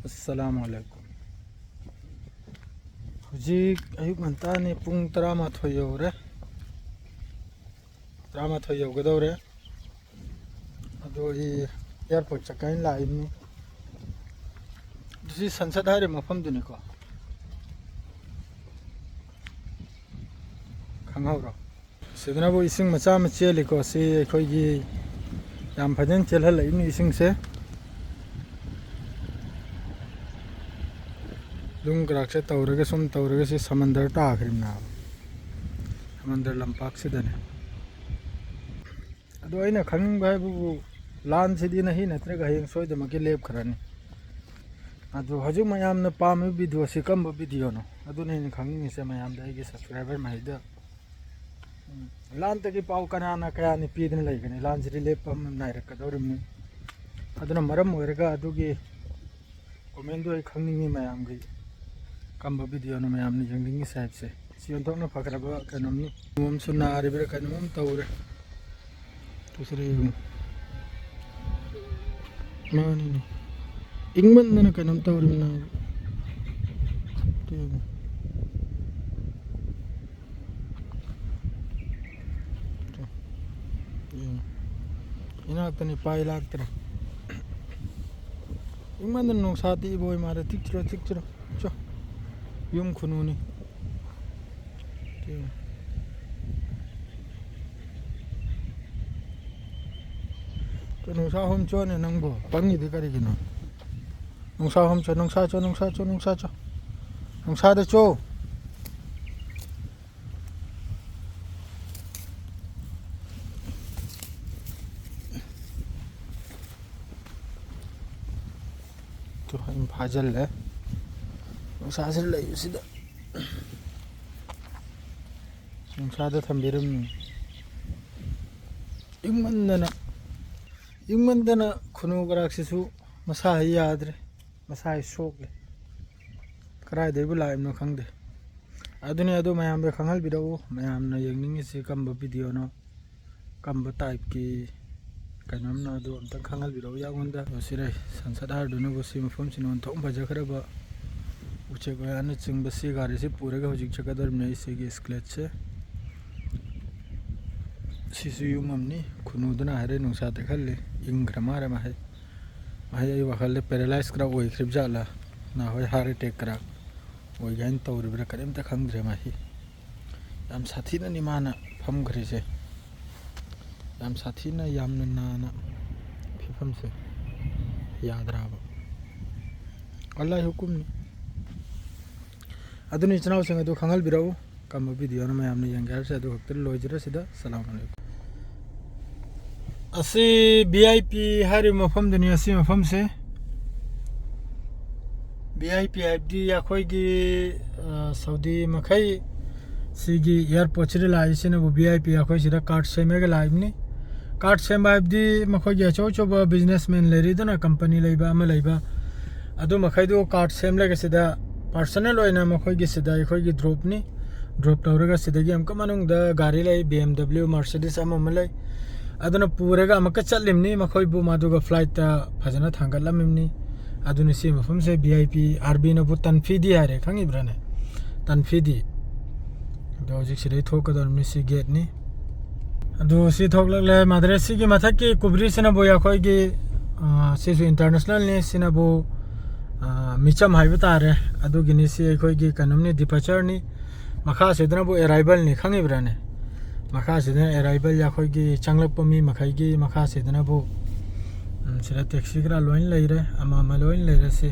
अस्सलामुअलैकुम हुजीक अयुक मंताने पुंग तरामाथोय यौरे तरामाथोय यौगदौरे अदो एयरपोर्ट चकाइन लाइमनी दुसी संसद हारे मफम दुनिको खंगौरो सिदनाबो इसिंग मचा मचेलिको सि अखोयगी याम फजन चेलहलइमनी इसिंग से दुम ग्राक से तौरगे सुम तौरगे से समंदर टाखरिमना समंदर लंपाक सिदने अदो अइना खंग बायबु लान सिदी नहीं नत्रगा हेंग सोयदमके लेप खरानी अदो हजु मयामना पाम वीडियो से कम वीडियो नो अदो ने खंगिंग से मयाम दाइगे सब्सक्राइबर माइदा लान तकी पाउ कनाना कयानि पीदन लैगने लान सिदी लेप पम नाइरकदौरिमनि अदुना मरम ओइरगा अदुगी कमेंट दो खंगिंग मयाम गी कम वीडियो नो मयाम नि जंगिंग साइड से सियन थोकना फकरबा कनमनि मोम सुना आरिबे कनमम तौरे दूसरे मानी इंगमन कनम तौरिमना इनाक्तनी पाई लागतरे इंगमन नोसाती बोय मारे तिकचरो चो yung kuno ni to nung sa hom cho ne nang bo pangi de kari gino nung sa hom cho nung sa de cho to han phajal le नुसासे लैसिदा नुसादा थंबिरम इंगमंदना खुनु गराक्सिसु मसा याद्रे मसा सोकले कराय देबु लाइमनो खंगदे अदुनि अदु मयाम बे खंगल बिदो मयाम न यंगनिंग से कम वीडियो नो कम टाइप की कनम न अदु अंत खंगल बिदो यागोंदा सिरे संसद हार दुनु बसी मफम सिनो थोम बजखरबा उचे गयान चिंग बसी गाड़ी से पूरे का हुजिक चकदर में इसे की स्क्लेच से सिसुयु ममनी खुनुदना हरे नुसा देखले इंग्रमारे माहे माहे वखले पैरालाइज करा ओइ खरिब जाला ना होय हार्ट अटैक करा ओइ गाइन तौर बिरा करेम त खंगद्रे माही याम साथी न निमाना फम घरे से याम साथी न याम न नाना फिफम से याद राबो अल्लाह हुकुम नि अदुनि चनाव संग दो खंगल बिराउ कम वीडियो न मयाम ने यंगर से दो हक्तर लोइजरा सिदा सलाम अलैकुम असि वीआईपी हारि मफम दुनिया सि मफम से वीआईपी आईडी याखोइगी सऊदी मखै सिगी एयरपोर्ट रे लाइसिन बु वीआईपी याखोइ सिदा कार्ड सेमेगा लाइबनि कार्ड सेम बाइबदी मखोइ याचो चो बिजनेसमैन लेरि दना कंपनी लेबा अमा लेबा अदु मखै दो कार्ड सेम लेगा सिदा पर्सनल होइना मखोइगी सिदा अखोइगी ड्रॉप तौरगा सिदगी हमका मनुंग द गाड़ी लै BMW मर्सिडीज अमलै अदुना पूरेगा अमका चलिमनी मखोइ बु मादुगा फ्लाइट ता फजना थांगलमिमनी अदुनि सि मफम से VIP RB न बु तनफीदी हारे खंगिब्राने तनफीदी दोजिक सिदे थोकदरमनि सि गेट नि अदु सि थोकलले मद्रेसी की मथकी कुबरी सिना बो याखोइगी सिसु इंटरनेशनल ने सिना बो मिचम हाइबे तारे अदुगिनि सि अखोइगी कनमनि डिपार्चर नि मखा सिदना बो अराइवल नि खंगिब्राने मखा सिदना अराइवल याखोइगी चंगलपमी मखैगी मखा सिदना बो सिरा टैक्सी ग्रा लोइन लैरे अमा लोइन लैरे से